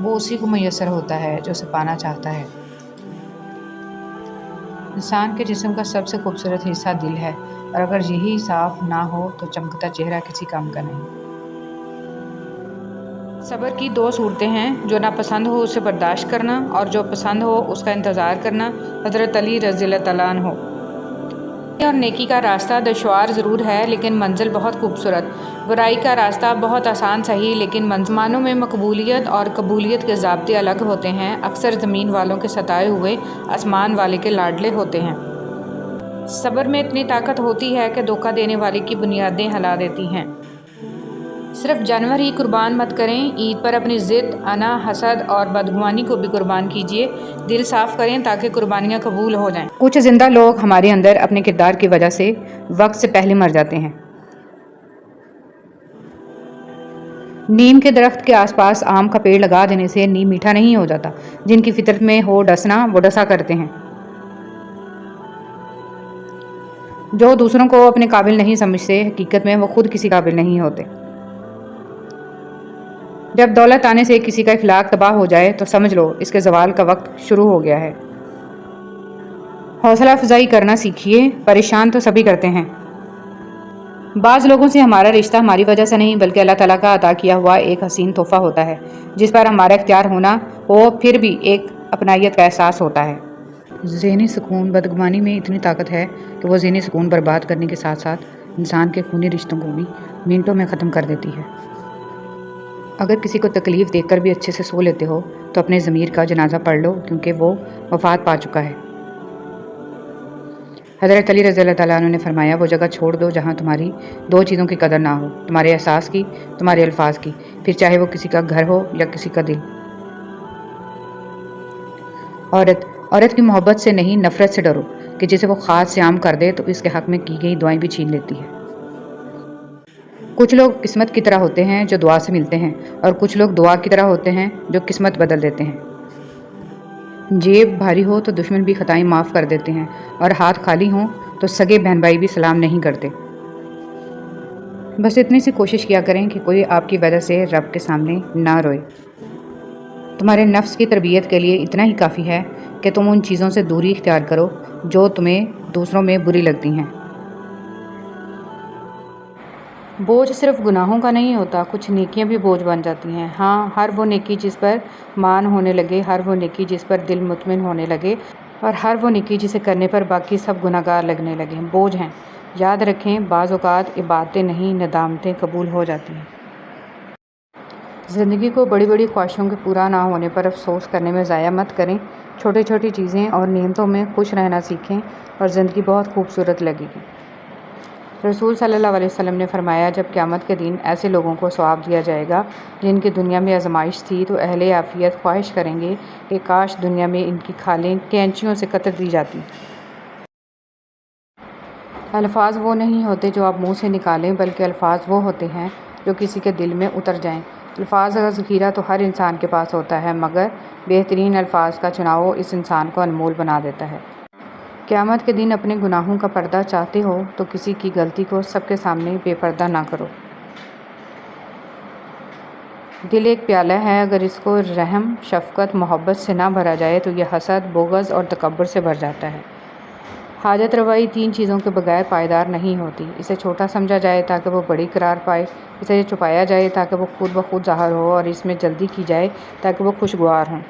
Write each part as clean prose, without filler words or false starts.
وہ اسی کو میسر ہوتا ہے جو اسے پانا چاہتا ہے۔ انسان کے جسم کا سب سے خوبصورت حصہ دل ہے، اور اگر یہی صاف نہ ہو تو چمکتا چہرہ کسی کام کا نہیں۔ صبر کی دو صورتیں ہیں، جو ناپسند ہو اسے برداشت کرنا، اور جو پسند ہو اس کا انتظار کرنا۔ حضرت علی رضی اللہ تعالیٰ عنہ۔ اور نیکی کا راستہ دشوار ضرور ہے لیکن منزل بہت خوبصورت۔ برائی کا راستہ بہت آسان صحیح لیکن منزلوں میں مقبولیت اور قبولیت کے ضابطے الگ ہوتے ہیں۔ اکثر زمین والوں کے ستائے ہوئے آسمان والے کے لاڈلے ہوتے ہیں۔ صبر میں اتنی طاقت ہوتی ہے کہ دھوکہ دینے والے کی بنیادیں ہلا دیتی ہیں۔ صرف جانور ہی قربان مت کریں، عید پر اپنی ضد، انا، حسد اور بدگمانی کو بھی قربان کیجیے۔ دل صاف کریں تاکہ قربانیاں قبول ہو جائیں۔ کچھ زندہ لوگ ہمارے اندر اپنے کردار کی وجہ سے وقت سے پہلے مر جاتے ہیں۔ نیم کے درخت کے آس پاس آم کا پیڑ لگا دینے سے نیم میٹھا نہیں ہو جاتا۔ جن کی فطرت میں ہو ڈسنا، وہ ڈسا کرتے ہیں۔ جو دوسروں کو اپنے قابل نہیں سمجھتے، حقیقت میں وہ خود کسی قابل نہیں ہوتے۔ جب دولت آنے سے کسی کا اخلاق تباہ ہو جائے تو سمجھ لو اس کے زوال کا وقت شروع ہو گیا ہے۔ حوصلہ افزائی کرنا سیکھیے، پریشان تو سبھی کرتے ہیں۔ بعض لوگوں سے ہمارا رشتہ ہماری وجہ سے نہیں بلکہ اللہ تعالیٰ کا عطا کیا ہوا ایک حسین تحفہ ہوتا ہے، جس پر ہمارا اختیار ہونا ہو پھر بھی ایک اپنائیت کا احساس ہوتا ہے۔ ذہنی سکون۔ بدگمانی میں اتنی طاقت ہے کہ وہ ذہنی سکون برباد کرنے کے ساتھ ساتھ انسان کے خونی رشتوں کو بھی منٹوں میں ختم کر دیتی ہے۔ اگر کسی کو تکلیف دے کر بھی اچھے سے سو لیتے ہو تو اپنے ضمیر کا جنازہ پڑھ لو، کیونکہ وہ وفات پا چکا ہے۔ حضرت علی رضی اللہ تعالیٰ عنہ نے فرمایا، وہ جگہ چھوڑ دو جہاں تمہاری دو چیزوں کی قدر نہ ہو، تمہارے احساس کی، تمہارے الفاظ کی، پھر چاہے وہ کسی کا گھر ہو یا کسی کا دل۔ عورت کی محبت سے نہیں نفرت سے ڈرو کہ جسے وہ خاص سے عام کر دے تو اس کے حق میں کی گئی دعائیں بھی چھین لیتی ہے۔ کچھ لوگ قسمت کی طرح ہوتے ہیں جو دعا سے ملتے ہیں، اور کچھ لوگ دعا کی طرح ہوتے ہیں جو قسمت بدل دیتے ہیں۔ جیب بھاری ہو تو دشمن بھی خطائیں معاف کر دیتے ہیں، اور ہاتھ خالی ہوں تو سگے بہن بھائی بھی سلام نہیں کرتے۔ بس اتنی سی کوشش کیا کریں کہ کوئی آپ کی وجہ سے رب کے سامنے نہ روئے۔ تمہارے نفس کی تربیت کے لیے اتنا ہی کافی ہے کہ تم ان چیزوں سے دوری اختیار کرو جو تمہیں دوسروں میں بری لگتی ہیں۔ بوجھ صرف گناہوں کا نہیں ہوتا، کچھ نیکیاں بھی بوجھ بن جاتی ہیں۔ ہاں، ہر وہ نیکی جس پر مان ہونے لگے، ہر وہ نیکی جس پر دل مطمئن ہونے لگے، اور ہر وہ نیکی جسے کرنے پر باقی سب گناہگار لگنے لگے، بوجھ ہیں۔ یاد رکھیں، بعض اوقات عبادتیں نہیں، ندامتیں قبول ہو جاتی ہیں۔ زندگی کو بڑی بڑی خواہشوں کے پورا نہ ہونے پر افسوس کرنے میں ضائع مت کریں۔ چھوٹی چھوٹی چیزیں اور نعمتوں میں خوش رہنا سیکھیں اور زندگی بہت خوبصورت لگے گی۔ رسول صلی اللہ علیہ وسلم نے فرمایا، جب قیامت کے دن ایسے لوگوں کو ثواب دیا جائے گا جن کی دنیا میں آزمائش تھی تو اہل عافیت خواہش کریں گے کہ کاش دنیا میں ان کی کھالیں کینچیوں سے قطر دی جاتی۔ الفاظ وہ نہیں ہوتے جو آپ منہ سے نکالیں، بلکہ الفاظ وہ ہوتے ہیں جو کسی کے دل میں اتر جائیں۔ الفاظ کا ذخیرہ تو ہر انسان کے پاس ہوتا ہے، مگر بہترین الفاظ کا چناؤ اس انسان کو انمول بنا دیتا ہے۔ قیامت کے دن اپنے گناہوں کا پردہ چاہتے ہو تو کسی کی غلطی کو سب کے سامنے بے پردہ نہ کرو۔ دل ایک پیالہ ہے، اگر اس کو رحم، شفقت، محبت سے نہ بھرا جائے تو یہ حسد، بغض اور تکبر سے بھر جاتا ہے۔ حاجت روائی تین چیزوں کے بغیر پائیدار نہیں ہوتی۔ اسے چھوٹا سمجھا جائے تاکہ وہ بڑی قرار پائے، اسے چھپایا جائے تاکہ وہ خود بخود ظاہر ہو، اور اس میں جلدی کی جائے تاکہ وہ خوشگوار ہوں۔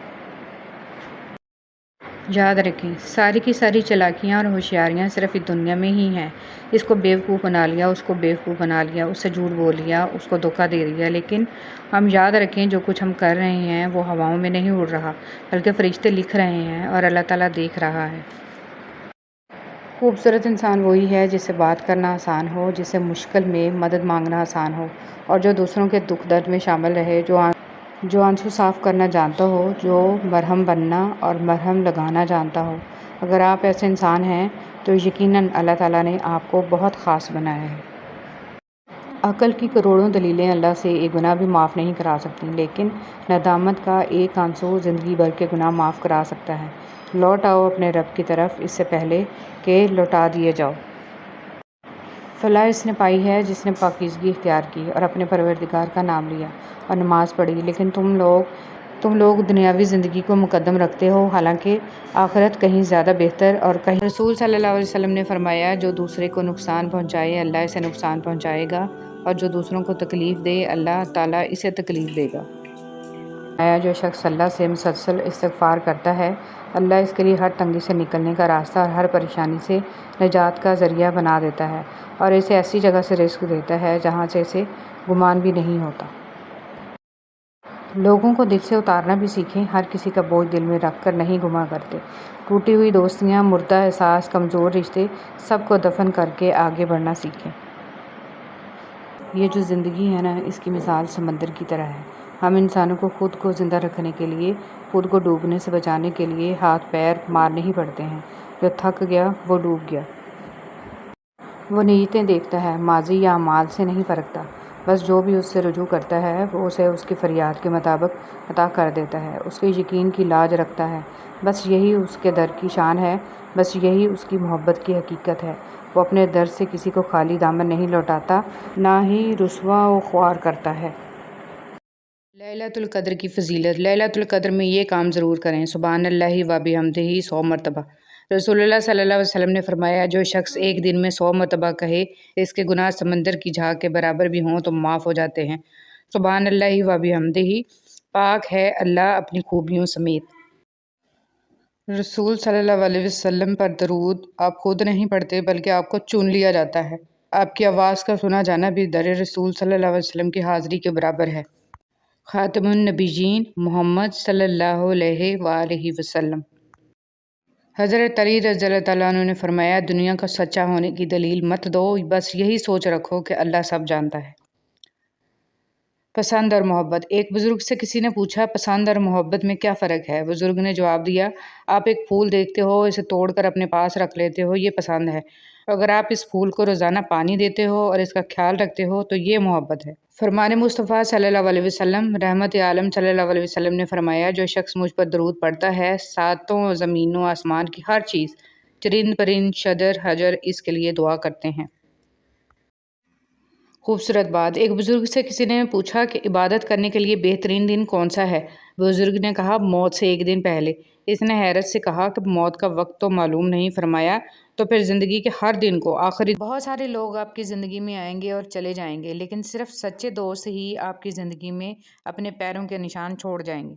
یاد رکھیں، ساری کی ساری چالاکیاں اور ہوشیاریاں صرف اس دنیا میں ہی ہیں۔ اس کو بیوقوف بنا لیا، اس کو بیوقوف بنا لیا، اس سے جھوٹ بول لیا، اس کو دھوکہ دے دیا، لیکن ہم یاد رکھیں جو کچھ ہم کر رہے ہیں وہ ہواؤں میں نہیں اڑ رہا، بلکہ فرشتے لکھ رہے ہیں اور اللہ تعالیٰ دیکھ رہا ہے۔ خوبصورت انسان وہی ہے جس سے بات کرنا آسان ہو، جس سے مشکل میں مدد مانگنا آسان ہو، اور جو دوسروں کے دکھ درد میں شامل رہے، جو آنسو صاف کرنا جانتا ہو، جو مرہم بننا اور مرہم لگانا جانتا ہو۔ اگر آپ ایسے انسان ہیں تو یقیناً اللہ تعالیٰ نے آپ کو بہت خاص بنایا ہے۔ عقل کی کروڑوں دلیلیں اللہ سے ایک گناہ بھی معاف نہیں کرا سکتی، لیکن ندامت کا ایک آنسو زندگی بھر کے گناہ معاف کرا سکتا ہے۔ لوٹ آؤ اپنے رب کی طرف اس سے پہلے کہ لوٹا دیے جاؤ۔ فلاح اس نے پائی ہے جس نے پاکیزگی اختیار کی اور اپنے پروردگار کا نام لیا اور نماز پڑھی، لیکن تم لوگ تم لوگ دنیاوی زندگی کو مقدم رکھتے ہو، حالانکہ آخرت کہیں زیادہ بہتر اور کہیں۔ رسول صلی اللہ علیہ وسلم نے فرمایا، جو دوسرے کو نقصان پہنچائے اللہ اسے نقصان پہنچائے گا، اور جو دوسروں کو تکلیف دے اللہ تعالیٰ اسے تکلیف دے گا۔ جو شخص اللہ سے مسلسل استغفار کرتا ہے، اللہ اس کے لیے ہر تنگی سے نکلنے کا راستہ اور ہر پریشانی سے نجات کا ذریعہ بنا دیتا ہے، اور اسے ایسی جگہ سے رزق دیتا ہے جہاں سے اسے گمان بھی نہیں ہوتا۔ لوگوں کو دل سے اتارنا بھی سیکھیں، ہر کسی کا بوجھ دل میں رکھ کر نہیں گما کرتے۔ ٹوٹی ہوئی دوستیاں، مردہ احساس، کمزور رشتے، سب کو دفن کر کے آگے بڑھنا سیکھیں۔ یہ جو زندگی ہے نا، اس کی مثال سمندر کی طرح ہے۔ ہم انسانوں کو خود کو زندہ رکھنے کے لیے، خود کو ڈوبنے سے بچانے کے لیے ہاتھ پیر مارنے ہی پڑتے ہیں۔ جو تھک گیا وہ ڈوب گیا۔ وہ نیتیں دیکھتا ہے، ماضی یا اعمال سے نہیں پرکھتا۔ بس جو بھی اس سے رجوع کرتا ہے وہ اسے اس کی فریاد کے مطابق عطا کر دیتا ہے، اس کے یقین کی لاج رکھتا ہے۔ بس یہی اس کے در کی شان ہے، بس یہی اس کی محبت کی حقیقت ہے۔ وہ اپنے در سے کسی کو خالی دامن نہیں لوٹاتا، نہ ہی رسوا و خوار کرتا ہے۔ لیلۃ القدر کی فضیلت۔ لیلۃ القدر میں یہ کام ضرور کریں، سبحان اللہ و بحمدہ 100 مرتبہ۔ رسول اللہ صلی اللہ علیہ وسلم نے فرمایا، جو شخص ایک دن میں 100 مرتبہ کہے، اس کے گناہ سمندر کی جھاگ کے برابر بھی ہوں تو معاف ہو جاتے ہیں۔ سبحان اللہ و بحمدہ، پاک ہے اللہ اپنی خوبیوں سمیت۔ رسول صلی اللہ علیہ وسلم پر درود آپ خود نہیں پڑھتے بلکہ آپ کو چن لیا جاتا ہے۔ آپ کی آواز کا سنا جانا بھی در رسول صلی اللہ علیہ وسلم کی حاضری کے برابر ہے۔ خاتم النبیین محمد صلی اللہ علیہ وآلہ وسلم۔ حضرت علی رضی اللہ تعالیٰ عنہ نے فرمایا، دنیا کا سچا ہونے کی دلیل مت دو، بس یہی سوچ رکھو کہ اللہ سب جانتا ہے۔ پسند اور محبت۔ ایک بزرگ سے کسی نے پوچھا، پسند اور محبت میں کیا فرق ہے؟ بزرگ نے جواب دیا، آپ ایک پھول دیکھتے ہو، اسے توڑ کر اپنے پاس رکھ لیتے ہو، یہ پسند ہے۔ اگر آپ اس پھول کو روزانہ پانی دیتے ہو اور اس کا خیال رکھتے ہو تو یہ محبت ہے۔ فرمان مصطفیٰ صلی اللہ علیہ وسلم۔ رحمت عالم صلی اللہ علیہ وسلم نے فرمایا، جو شخص مجھ پر درود پڑھتا ہے، ساتوں زمین و آسمان کی ہر چیز، چرند پرند، شجر حجر اس کے لیے دعا کرتے ہیں۔ خوبصورت بات۔ ایک بزرگ سے کسی نے پوچھا کہ عبادت کرنے کے لیے بہترین دن کون سا ہے؟ بزرگ نے کہا، موت سے ایک دن پہلے۔ اس نے حیرت سے کہا کہ موت کا وقت تو معلوم نہیں۔ فرمایا، تو پھر زندگی کے ہر دن کو آخری۔ بہت سارے لوگ آپ کی زندگی میں آئیں گے اور چلے جائیں گے، لیکن صرف سچے دوست ہی آپ کی زندگی میں اپنے پیروں کے نشان چھوڑ جائیں گے۔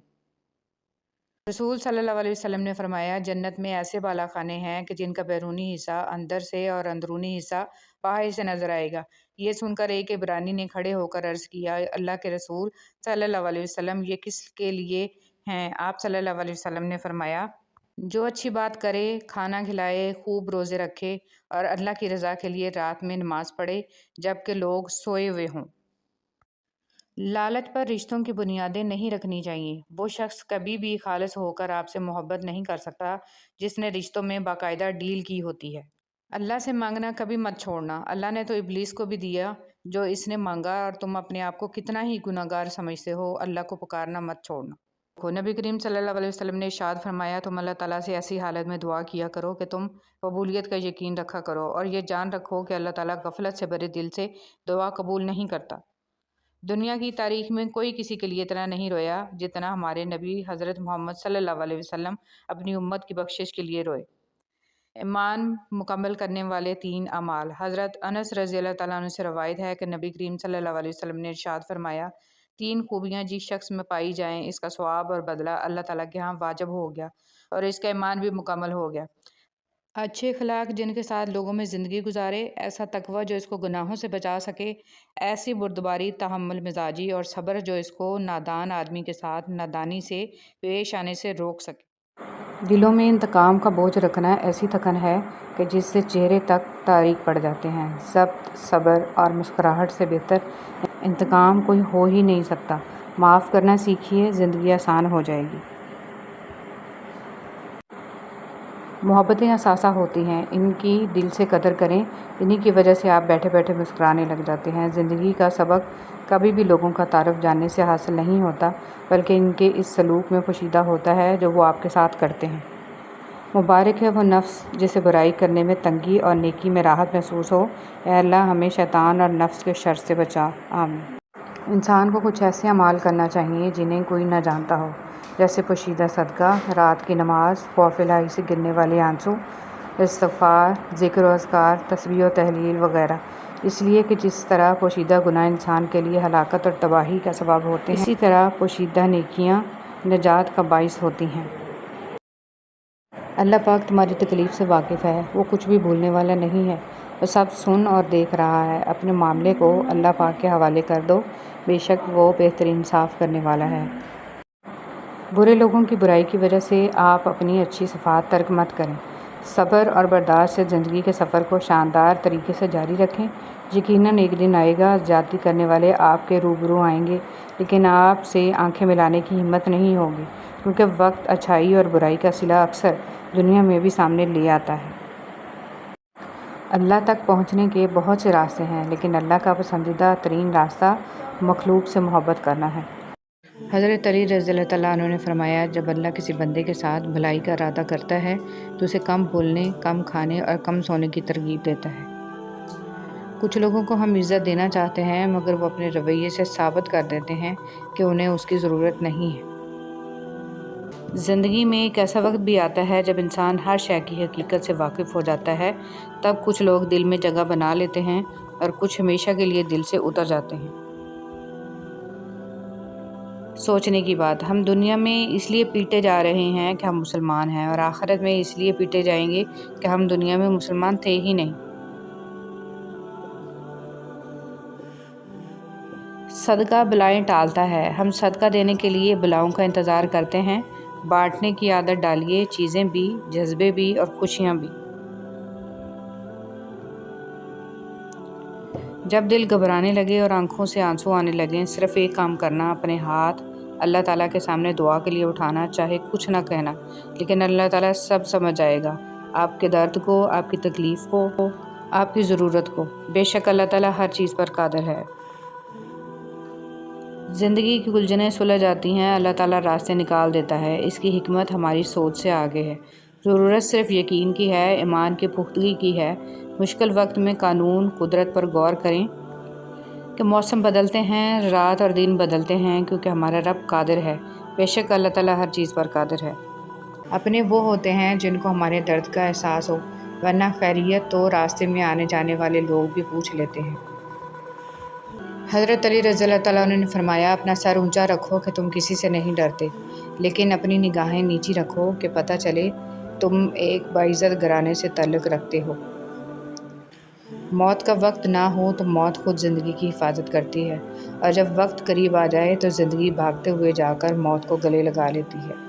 رسول صلی اللہ علیہ وسلم نے فرمایا، جنت میں ایسے بالا خانے ہیں کہ جن کا بیرونی حصہ اندر سے اور اندرونی حصہ باہر سے نظر آئے گا۔ یہ سن کر ایک عبرانی نے کھڑے ہو کر عرض کیا، اللہ کے رسول صلی اللہ علیہ وسلم، یہ کس کے لیے ہیں؟ آپ صلی اللہ علیہ وسلم نے فرمایا، جو اچھی بات کرے، کھانا کھلائے، خوب روزے رکھے اور اللہ کی رضا کے لیے رات میں نماز پڑھے جبکہ لوگ سوئے ہوئے ہوں۔ لالچ پر رشتوں کی بنیادیں نہیں رکھنی چاہیے۔ وہ شخص کبھی بھی خالص ہو کر آپ سے محبت نہیں کر سکتا جس نے رشتوں میں باقاعدہ ڈیل کی ہوتی ہے۔ اللہ سے مانگنا کبھی مت چھوڑنا۔ اللہ نے تو ابلیس کو بھی دیا جو اس نے مانگا، اور تم اپنے آپ کو کتنا ہی گناہگار سمجھتے ہو، اللہ کو پکارنا مت چھوڑنا۔ نبی کریم صلی اللہ علیہ وسلم نے ارشاد فرمایا، تم اللہ تعالیٰ سے ایسی حالت میں دعا کیا کرو کہ تم قبولیت کا یقین رکھا کرو، اور یہ جان رکھو کہ اللہ تعالیٰ غفلت سے بھرے دل سے دعا قبول نہیں کرتا۔ دنیا کی تاریخ میں کوئی کسی کے لیے اتنا نہیں رویا جتنا ہمارے نبی حضرت محمد صلی اللہ علیہ وسلم اپنی امت کی بخشش کے لیے روئے۔ ایمان مکمل کرنے والے 3 اعمال۔ حضرت انس رضی اللہ تعالیٰ عنہ سے روایت ہے کہ نبی کریم صلی اللہ علیہ وسلم نے ارشاد فرمایا، 3 خوبیاں جس شخص میں پائی جائیں، اس کا ثواب اور بدلہ اللہ تعالیٰ کے ہاں واجب ہو گیا اور اس کا ایمان بھی مکمل ہو گیا۔ اچھے اخلاق جن کے ساتھ لوگوں میں زندگی گزارے، ایسا تقوی جو اس کو گناہوں سے بچا سکے، ایسی بردباری، تحمل مزاجی اور صبر جو اس کو نادان آدمی کے ساتھ نادانی سے پیش آنے سے روک سکے۔ دلوں میں انتقام کا بوجھ رکھنا ایسی تھکن ہے کہ جس سے چہرے تک تاریک پڑ جاتے ہیں۔ ضبط، صبر اور مسکراہٹ سے بہتر انتقام کوئی ہو ہی نہیں سکتا۔ معاف کرنا سیکھیے، زندگی آسان ہو جائے گی۔ محبتیں اثاثہ ہوتی ہیں، ان کی دل سے قدر کریں، انہی کی وجہ سے آپ بیٹھے بیٹھے مسکرانے لگ جاتے ہیں۔ زندگی کا سبق کبھی بھی لوگوں کا تعارف جاننے سے حاصل نہیں ہوتا، بلکہ ان کے اس سلوک میں پوشیدہ ہوتا ہے جو وہ آپ کے ساتھ کرتے ہیں۔ مبارک ہے وہ نفس جسے برائی کرنے میں تنگی اور نیکی میں راحت محسوس ہو۔ اے اللہ ہمیں شیطان اور نفس کے شر سے بچا، آمین۔ انسان کو کچھ ایسے اعمال کرنا چاہیے جنہیں کوئی نہ جانتا ہو، جیسے پوشیدہ صدقہ، رات کی نماز، خوف الہی سے گرنے والے آنسو، استغفار، ذکر و اذکار، تسبیح و تحلیل وغیرہ، اس لیے کہ جس طرح پوشیدہ گناہ انسان کے لیے ہلاکت اور تباہی کا سبب ہوتے ہیں، اسی طرح پوشیدہ نیکیاں نجات کا باعث ہوتی ہیں۔ اللہ پاک تمہاری تکلیف سے واقف ہے، وہ کچھ بھی بھولنے والا نہیں ہے، وہ سب سن اور دیکھ رہا ہے۔ اپنے معاملے کو اللہ پاک کے حوالے کر دو، بے شک وہ بہترین صاف کرنے والا ہے۔ برے لوگوں کی برائی کی وجہ سے آپ اپنی اچھی صفات ترک مت کریں۔ صبر اور برداشت سے زندگی کے سفر کو شاندار طریقے سے جاری رکھیں۔ یقیناً ایک دن آئے گا، زیادتی کرنے والے آپ کے روبرو آئیں گے، لیکن آپ سے آنکھیں ملانے کی ہمت نہیں ہوگی، کیونکہ وقت اچھائی اور برائی کا صلہ اکثر دنیا میں بھی سامنے لے آتا ہے۔ اللہ تک پہنچنے کے بہت سے راستے ہیں، لیکن اللہ کا پسندیدہ ترین راستہ مخلوق سے محبت کرنا ہے۔ حضرت علی رضی اللہ تعالیٰ عنہ نے فرمایا، جب اللہ کسی بندے کے ساتھ بھلائی کا ارادہ کرتا ہے تو اسے کم بولنے، کم کھانے اور کم سونے کی ترغیب دیتا ہے۔ کچھ لوگوں کو ہم عزت دینا چاہتے ہیں، مگر وہ اپنے رویے سے ثابت کر دیتے ہیں کہ انہیں اس کی ضرورت نہیں ہے۔ زندگی میں ایک ایسا وقت بھی آتا ہے جب انسان ہر شے کی حقیقت سے واقف ہو جاتا ہے، تب کچھ لوگ دل میں جگہ بنا لیتے ہیں اور کچھ ہمیشہ کے لیے دل سے اتر جاتے ہیں۔ سوچنے کی بات، ہم دنیا میں اس لیے پیٹے جا رہے ہیں کہ ہم مسلمان ہیں، اور آخرت میں اس لیے پیٹے جائیں گے کہ ہم دنیا میں مسلمان تھے ہی نہیں۔ صدقہ بلائیں ٹالتا ہے۔ ہم صدقہ دینے کے لیے بلاؤں کا انتظار کرتے ہیں۔ بانٹنے کی عادت ڈالیے، چیزیں بھی، جذبے بھی اور خوشیاں بھی۔ جب دل گھبرانے لگے اور آنکھوں سے آنسو آنے لگیں، صرف ایک کام کرنا، اپنے ہاتھ اللہ تعالیٰ کے سامنے دعا کے لیے اٹھانا، چاہے کچھ نہ کہنا، لیکن اللہ تعالیٰ سب سمجھ جائے گا، آپ کے درد کو، آپ کی تکلیف کو، آپ کی ضرورت کو۔ بے شک اللہ تعالیٰ ہر چیز پر قادر ہے۔ زندگی کی الجھنیں سلجھ جاتی ہیں، اللہ تعالیٰ راستے نکال دیتا ہے، اس کی حکمت ہماری سوچ سے آگے ہے۔ ضرورت صرف یقین کی ہے، ایمان کی پختگی کی ہے۔ مشکل وقت میں قانون قدرت پر غور کریں کہ موسم بدلتے ہیں، رات اور دن بدلتے ہیں، کیونکہ ہمارا رب قادر ہے۔ بے شک اللہ تعالیٰ ہر چیز پر قادر ہے۔ اپنے وہ ہوتے ہیں جن کو ہمارے درد کا احساس ہو، ورنہ خیریت تو راستے میں آنے جانے والے لوگ بھی پوچھ لیتے ہیں۔ حضرت علی رضی اللہ تعالیٰ عنہ نے فرمایا، اپنا سر اونچا رکھو کہ تم کسی سے نہیں ڈرتے، لیکن اپنی نگاہیں نیچی رکھو کہ پتہ چلے تم ایک باعزت گھرانے سے تعلق رکھتے ہو۔ موت کا وقت نہ ہو تو موت خود زندگی کی حفاظت کرتی ہے، اور جب وقت قریب آ جائے تو زندگی بھاگتے ہوئے جا کر موت کو گلے لگا لیتی ہے۔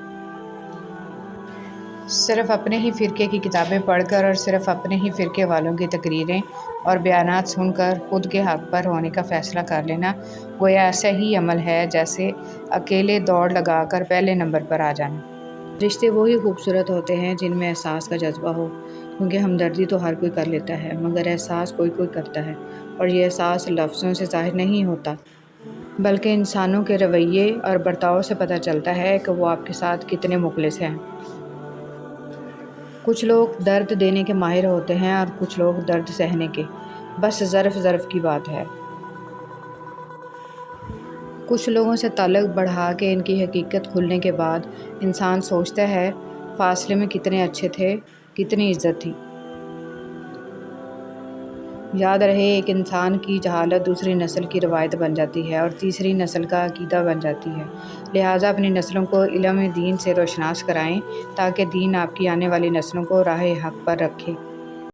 صرف اپنے ہی فرقے کی کتابیں پڑھ کر اور صرف اپنے ہی فرقے والوں کی تقریریں اور بیانات سن کر خود کے حق پر ہونے کا فیصلہ کر لینا گویا ایسا ہی عمل ہے جیسے اکیلے دوڑ لگا کر پہلے نمبر پر آ جانا۔ رشتے وہی خوبصورت ہوتے ہیں جن میں احساس کا جذبہ ہو، کیونکہ ہمدردی تو ہر کوئی کر لیتا ہے، مگر احساس کوئی کوئی کرتا ہے، اور یہ احساس لفظوں سے ظاہر نہیں ہوتا، بلکہ انسانوں کے رویے اور برتاؤ سے پتہ چلتا ہے کہ وہ آپ کے ساتھ کتنے مخلص ہیں۔ کچھ لوگ درد دینے کے ماہر ہوتے ہیں اور کچھ لوگ درد سہنے کے، بس ظرف کی بات ہے۔ کچھ لوگوں سے تعلق بڑھا کے ان کی حقیقت کھلنے کے بعد انسان سوچتا ہے، فاصلے میں کتنے اچھے تھے، کتنی عزت تھی۔ یاد رہے، ایک انسان کی جہالت دوسری نسل کی روایت بن جاتی ہے اور تیسری نسل کا عقیدہ بن جاتی ہے۔ لہٰذا اپنی نسلوں کو علم دین سے روشناس کرائیں تاکہ دین آپ کی آنے والی نسلوں کو راہ حق پر رکھے۔